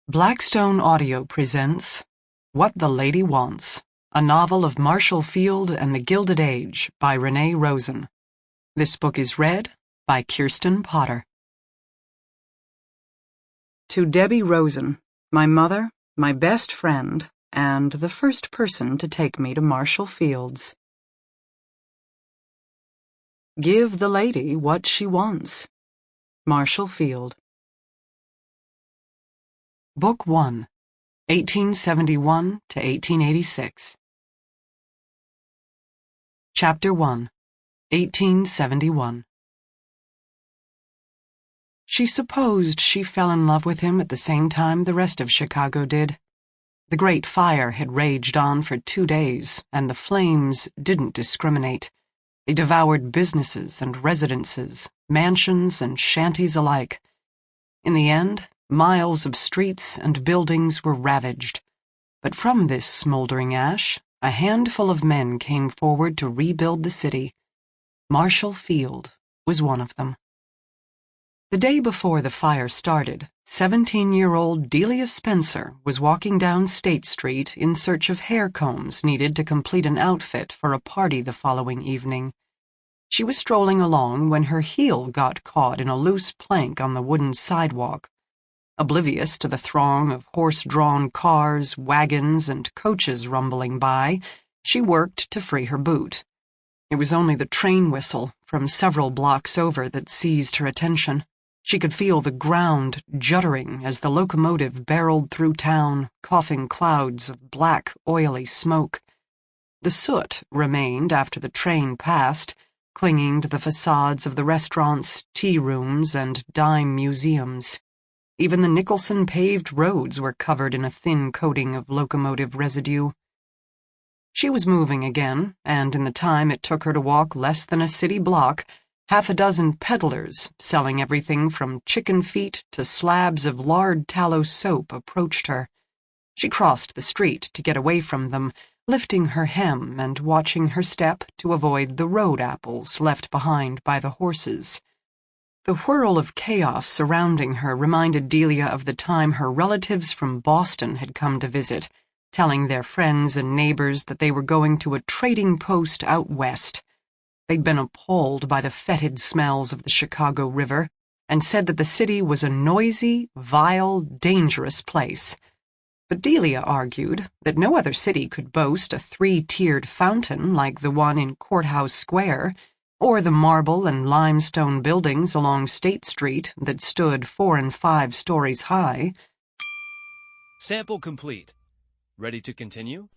Blackstone Audio presents What the Lady Wants, a novel of Marshall Field and the Gilded Age by Renée Rosen. This book is read by Kirsten Potter. To Debbie Rosen, my mother, my best friend, and the first person to take me to Marshall Fields. Give the lady what she wants. Marshall Field. Book 1, 1871 to 1886. Chapter 1, 1871. She supposed she fell in love with him at the same time the rest of Chicago did. The great fire had raged on for 2 days, and the flames didn't discriminate. They devoured businesses and residences, mansions and shanties alike. In the end, miles of streets and buildings were ravaged. But from this smoldering ash, a handful of men came forward to rebuild the city. Marshall Field was one of them. The day before the fire started, 17-year-old Delia Spencer was walking down State Street in search of hair combs needed to complete an outfit for a party the following evening. She was strolling along when her heel got caught in a loose plank on the wooden sidewalk. Oblivious to the throng of horse-drawn cars, wagons, and coaches rumbling by, she worked to free her boot. It was only the train whistle from several blocks over that seized her attention. She could feel the ground juddering as the locomotive barreled through town, coughing clouds of black, oily smoke. The soot remained after the train passed, clinging to the facades of the restaurants, tea rooms, and dime museums. Even the Nicholson-paved roads were covered in a thin coating of locomotive residue. She was moving again, and in the time it took her to walk less than a city block, 6 peddlers, selling everything from chicken feet to slabs of lard tallow soap, approached her. She crossed the street to get away from them, lifting her hem and watching her step to avoid the road apples left behind by the horses. The whirl of chaos surrounding her reminded Delia of the time her relatives from Boston had come to visit, telling their friends and neighbors that they were going to a trading post out west. They'd been appalled by the fetid smells of the Chicago River and said that the city was a noisy, vile, dangerous place. But Delia argued that no other city could boast a 3-tiered fountain like the one in Courthouse Square, or the marble and limestone buildings along State Street that stood 4 and 5 stories high. Sample complete. Ready to continue?